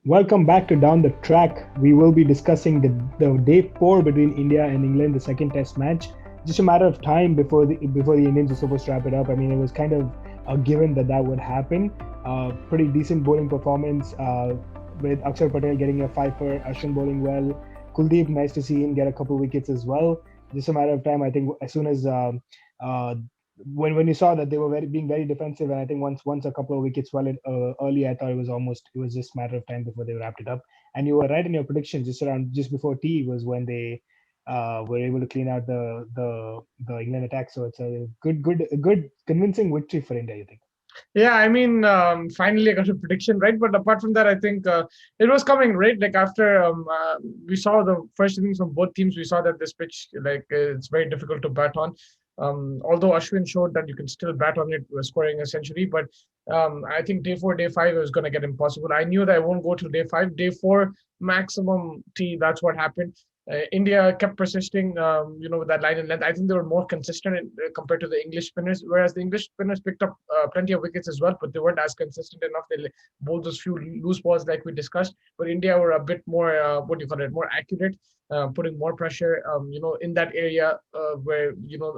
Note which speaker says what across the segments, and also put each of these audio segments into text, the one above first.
Speaker 1: Welcome back to Down the Track. We will be discussing the day four between India and England, the second Test match. Just a matter of time before the Indians were supposed to wrap it up. I mean, it was kind of a given that that would happen. Pretty decent bowling performance with Akshar Patel getting a five for Ashwin bowling well. Kuldeep, nice to see him get a couple wickets as well. Just a matter of time. I think as soon as uh, when you saw that they were being very defensive, and I think once a couple of wickets fell in early, I thought it was just a matter of time before they wrapped it up. And you were right in your prediction. Just before tea was when they were able to clean out the England attack. So it's a good convincing victory for India, you think?
Speaker 2: Yeah, I mean, finally I got a prediction right. But apart from that, I think it was coming right. Like after we saw the first innings from both teams, we saw that this pitch, it's very difficult to bat on. Although Ashwin showed that you can still bat on it, scoring a century, but I think day four, day five was going to get impossible. I knew that I won't go to day five. Day four, maximum T. That's what happened. India kept persisting, with that line and length. I think they were more consistent compared to the English spinners, whereas the English spinners picked up plenty of wickets as well, but they weren't as consistent enough. They bowled those few loose balls like we discussed, but India were a bit more, more accurate, putting more pressure, in that area where,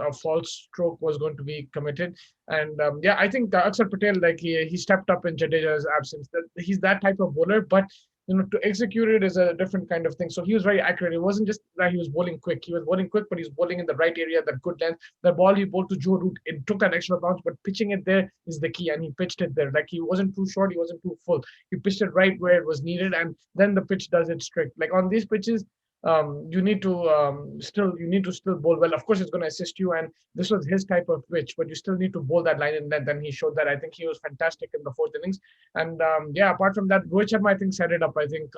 Speaker 2: a false stroke was going to be committed. And yeah, I think Akshar Patel, like he stepped up in Jadeja's absence. That he's that type of bowler, but to execute it is a different kind of thing. So he was very accurate. It wasn't just that he was bowling quick. He was bowling quick, but he was bowling in the right area, that good length. The ball he bowled to Joe Root, it took an extra bounce, but pitching it there is the key. And he pitched it there. Like he wasn't too short, he wasn't too full. He pitched it right where it was needed, and then the pitch does its trick. Like on these pitches, you need to still bowl well. Of course, it's going to assist you, and this was his type of pitch, but you still need to bowl that line and length. And he showed that. I think he was fantastic in the fourth innings. And yeah, apart from that, Rohit Sharma, I think, set it up. I think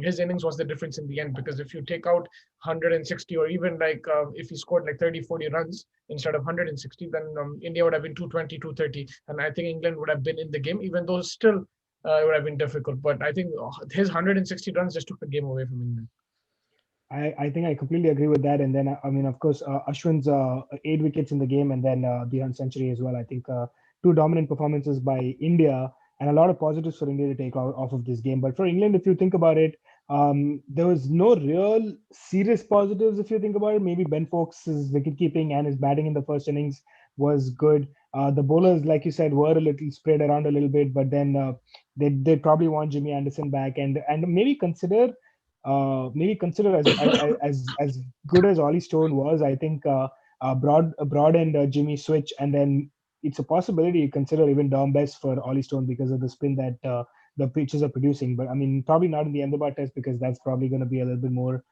Speaker 2: his innings was the difference in the end, because if you take out 160, or even if he scored like 30, 40 runs instead of 160, then India would have been 220, 230. And I think England would have been in the game, even though still it would have been difficult. But I think his 160 runs just took the game away from England.
Speaker 1: I think I completely agree with that. And then, I mean, of course, Ashwin's eight wickets in the game, and then the century as well. I think two dominant performances by India, and a lot of positives for India to take off of this game. But for England, if you think about it, there was no real serious positives. If you think about it, maybe Ben Foakes' wicket keeping and his batting in the first innings was good. The bowlers, like you said, were a little spread around a little bit, but then they probably want Jimmy Anderson back, and maybe consider as good as Ollie Stone was. I think Broad and Jimmy switch, and then it's a possibility you consider even Dom Best for Ollie Stone because of the spin that the pitches are producing. But I mean, probably not in the Ahmedabad test because that's probably going to be a little bit more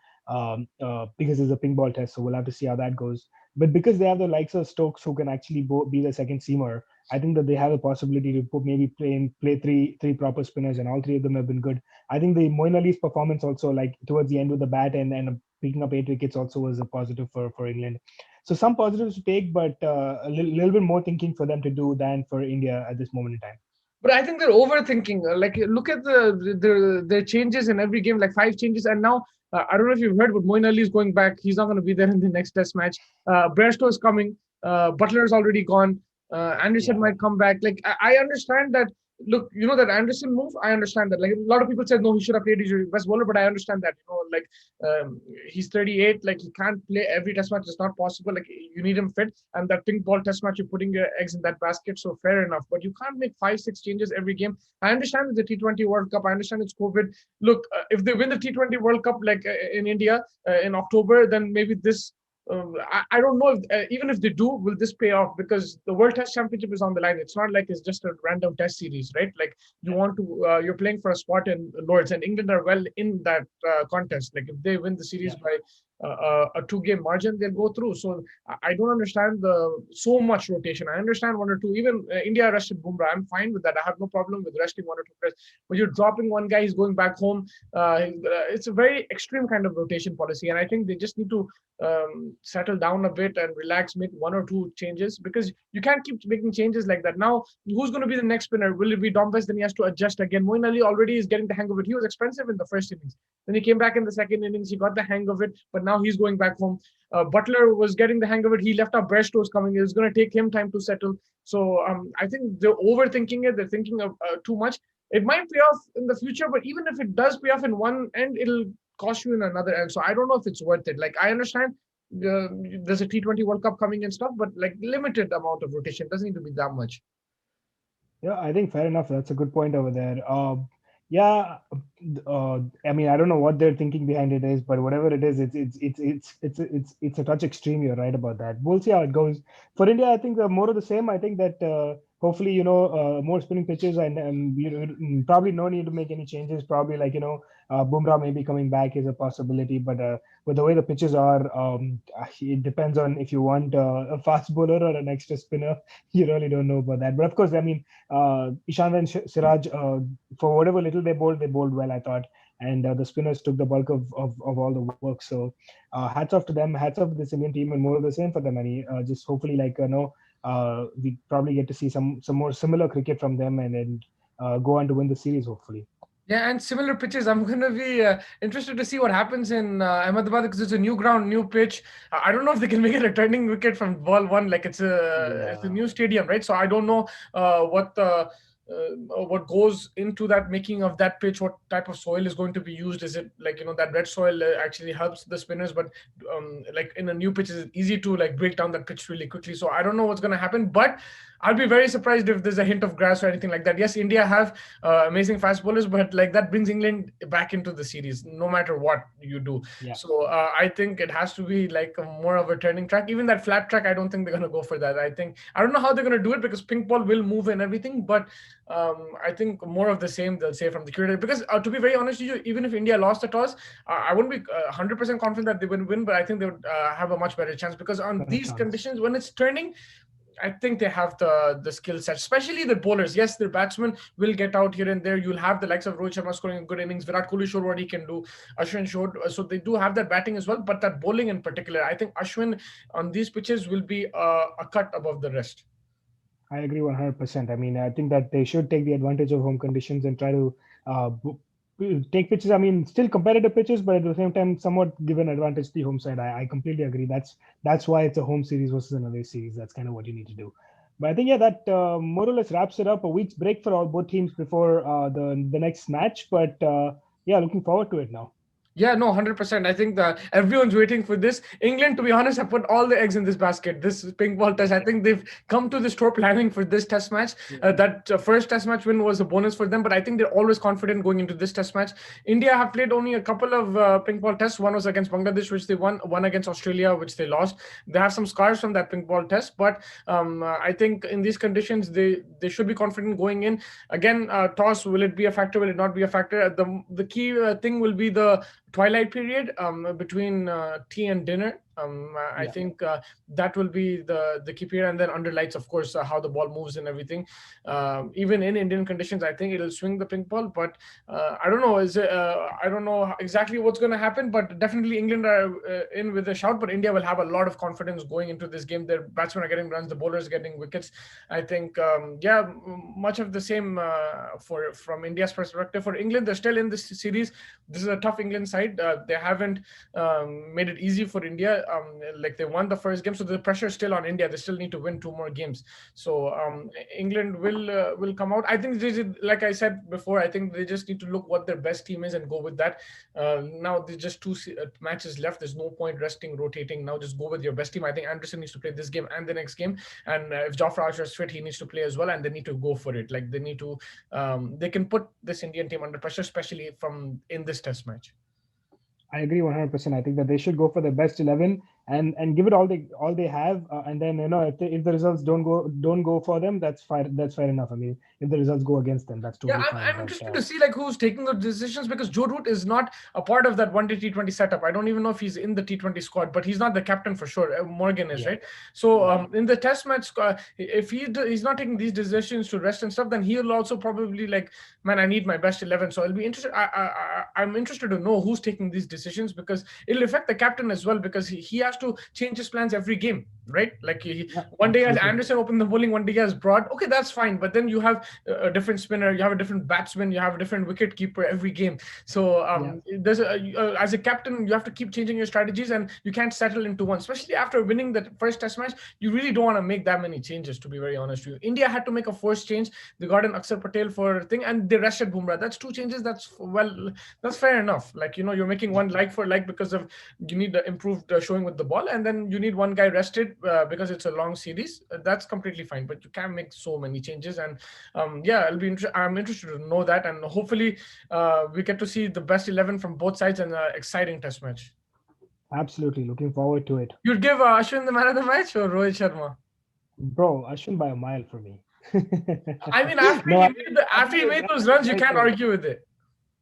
Speaker 1: because it's a pink ball test. So we'll have to see how that goes. But because they have the likes of Stokes who can actually be the second seamer, I think that they have a possibility to maybe play three proper spinners, and all three of them have been good. I think the Moeen Ali's performance also, like towards the end with the bat and picking up eight wickets, also was a positive for England. So some positives to take, but little bit more thinking for them to do than for India at this moment in time.
Speaker 2: But I think they're overthinking. Like, look at the changes in every game, like five changes, and now I don't know if you've heard, but Moeen Ali is going back. He's not going to be there in the next Test match. Bairstow is coming. Butler's already gone. Anderson
Speaker 1: Yeah.
Speaker 2: might come back. Like, I understand that. Look, that Anderson move. I understand that. Like a lot of people said, no, he should have played. He's your best bowler, but I understand that. Like he's 38. Like he can't play every Test match. It's not possible. Like you need him fit. And that pink ball Test match, you're putting your eggs in that basket. So fair enough. But you can't make 5, 6 changes every game. I understand it's the T20 World Cup. I understand it's COVID. Look, if they win the T20 World Cup like in India in October, then maybe this I don't know if even if they do, will this pay off? Because the World Test Championship is on the line. It's not like it's just a random Test series, right? Like you're playing for a spot in Lords, and England are well in that contest. Like if they win the series
Speaker 1: Yeah.
Speaker 2: by a two-game margin, they'll go through. So I don't understand the so much rotation. I understand one or two. Even India rested Bumrah. I'm fine with that. I have no problem with resting one or two players. But you're dropping one guy, he's going back home. It's a very extreme kind of rotation policy, and I think they just need to settle down a bit and relax, make one or two changes, because you can't keep making changes like that. Now, who's going to be the next spinner? Will it be Dom West? Then he has to adjust again. Moeen Ali already is getting the hang of it. He was expensive in the first innings. Then he came back in the second innings. He got the hang of it, but now he's going back home. Butler was getting the hang of it. He left out Bairstow's coming. It's going to take him time to settle. So I think they're overthinking it. They're thinking of too much. it might pay off in the future, but even if it does pay off in one end, it'll cost you in another end. So I don't know if it's worth it. Like I understand there's a T20 World Cup coming and stuff, but like limited amount of rotation doesn't need to be that much.
Speaker 1: Yeah, I think fair enough. That's a good point over there. Yeah, I mean, I don't know what their thinking behind it is, but whatever it is, it's a touch extreme. You're right about that. We'll see how it goes. For India, I think more of the same. I think that hopefully, more spinning pitches and probably no need to make any changes. Probably like Bumrah maybe coming back is a possibility, but with the way the pitches are, it depends on if you want a fast bowler or an extra spinner. You really don't know about that. But of course, I mean, Ishant and Siraj, for whatever little they bowled well, I thought. And the spinners took the bulk of all the work. So hats off to them. Hats off to this Indian team, and more of the same for them. And just hopefully, we probably get to see some more similar cricket from them, and go on to win the series, hopefully.
Speaker 2: Yeah, and similar pitches. I'm going to be interested to see what happens in Ahmedabad because it's a new ground, new pitch. I don't know if they can make it a turning wicket from ball one. Like it's a new stadium, right? So I don't know what goes into that making of that pitch. What type of soil is going to be used? Is it like that red soil actually helps the spinners, but like in a new pitch, it's easy to like break down that pitch really quickly. So I don't know what's going to happen, but I'll be very surprised if there's a hint of grass or anything like that. Yes, India have amazing fast bowlers, but like that brings England back into the series, no matter what you do.
Speaker 1: Yeah.
Speaker 2: So I think it has to be like more of a turning track. Even that flat track, I don't think they're going to go for that. I don't know how they're going to do it because pink ball will move and everything, but I think more of the same they'll say from the curator. Because to be very honest with you, even if India lost the toss, I wouldn't be 100% confident that they will win, but I think they would have a much better chance because on these conditions, when it's turning, I think they have the skill set, especially the bowlers. Yes, their batsmen will get out here and there. You'll have the likes of Rohit Sharma scoring a good innings. Virat Kohli showed what he can do. Ashwin showed. So they do have that batting as well. But that bowling in particular, I think Ashwin on these pitches will be a cut above the rest.
Speaker 1: I agree 100%. I mean, I think that they should take the advantage of home conditions and try to take pitches. I mean, still competitive pitches, but at the same time, somewhat give an advantage to the home side. I completely agree. That's why it's a home series versus an away series. That's kind of what you need to do. But I think that more or less wraps it up. A week's break for both teams before the next match. But looking forward to it now.
Speaker 2: Yeah, no, 100%. I think that everyone's waiting for this. England, to be honest, have put all the eggs in this basket. This pink ball test. I think they've come to this tour planning for this test match. That first test match win was a bonus for them, but I think they're always confident going into this test match. India have played only a couple of pink ball tests. One was against Bangladesh, which they won. One against Australia, which they lost. They have some scars from that pink ball test, but I think in these conditions, they should be confident going in. Again, toss, will it be a factor? Will it not be a factor? The key thing will be the twilight period between tea and dinner. I think that will be the key period, and then under lights, of course, how the ball moves and everything. Even in Indian conditions, I think it'll swing the pink ball, but I don't know. I don't know exactly what's going to happen, but definitely England are in with a shout. But India will have a lot of confidence going into this game. Their batsmen are getting runs, the bowlers are getting wickets. I think, much of the same from India's perspective. For England, they're still in this series. This is a tough England side. They haven't made it easy for India. Like they won the first game, so the pressure is still on India. They still need to win 2 more games. So England will come out. I think like I said before, I think they just need to look what their best team is and go with that. Now there's just 2 matches left. There's no point resting, rotating. Now just go with your best team. I think Anderson needs to play this game and the next game. And if Jofra Archer is fit, he needs to play as well. And they need to go for it. Like they need to, they can put this Indian team under pressure, especially in this test match.
Speaker 1: I agree 100%. I think that they should go for their best 11 and give it all they have, and then if the results don't go for them, that's fine. That's fair enough. I mean, if the results go against them, that's totally fine.
Speaker 2: I'm interested to see like who's taking those decisions, because Joe Root is not a part of that 1-day T20 setup. I don't even know if he's in the T20 squad, but he's not the captain for sure. Morgan is, right? So in the test match, if he's not taking these decisions to rest and stuff, then he'll also probably like, man, I need my best 11. So I'll be interested. I'm interested to know who's taking these decisions, because it'll affect the captain as well, because he has has to change his plans every game, right? Like
Speaker 1: Yeah,
Speaker 2: one day has
Speaker 1: absolutely.
Speaker 2: Anderson open the bowling, one day has Broad. Okay, that's fine. But then you have a different spinner, you have a different batsman, you have a different wicket keeper every game. So as a captain, you have to keep changing your strategies, and you can't settle into one. Especially after winning that first Test match, you really don't want to make that many changes. To be very honest with you, India had to make a forced change. They got an Akshar Patel for thing, and they rested Bumrah. That's two changes. That's fair enough. Like you're making one like for like because of you need the improved showing with the ball, and then you need one guy rested because it's a long series. That's completely fine, but you can't make so many changes. And I'm interested to know that, and hopefully we get to see the best 11 from both sides in an exciting Test match.
Speaker 1: Absolutely, looking forward to it.
Speaker 2: You'd give Ashwin the man of the match or Rohit Sharma?
Speaker 1: Bro, Ashwin by a mile for me.
Speaker 2: I mean, after he made those runs, you can't argue with it.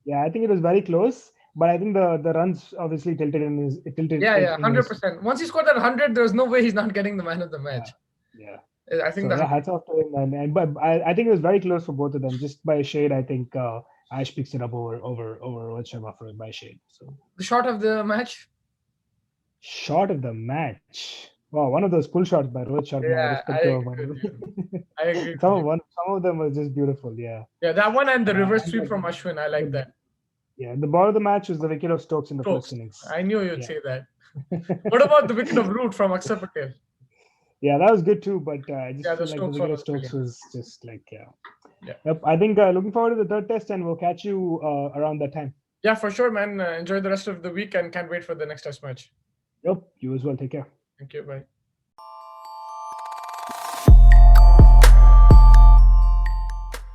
Speaker 1: Yeah, I think it was very close, but I think the runs obviously tilted in his. It tilted.
Speaker 2: Yeah, 100%. Once he scored that 100, there's no way he's not getting the man of the match.
Speaker 1: Yeah.
Speaker 2: I think
Speaker 1: so hats off to him, but I think it was very close for both of them. Just by a shade, I think Ash picks it up over Rohit Sharma for by a shade. So
Speaker 2: the shot of the match.
Speaker 1: Shot of the match. Wow, one of those pull shots by Rohit Sharma.
Speaker 2: Yeah, I agree.
Speaker 1: Some of them was just beautiful. Yeah.
Speaker 2: Yeah, that one and the reverse sweep from Ashwin. I like that.
Speaker 1: Yeah, the ball of the match was the wicket of Stokes in the first innings.
Speaker 2: I knew you'd say that. What about the wicket of Root from Akshar Patel?
Speaker 1: Yeah, that was good too, but I just feel like the wicket of Stokes was just like, Yep, I think looking forward to the third test, and we'll catch you around that time.
Speaker 2: Yeah, for sure, man. Enjoy the rest of the week and can't wait for the next test match.
Speaker 1: Yep, you as well. Take care.
Speaker 2: Thank you. Bye.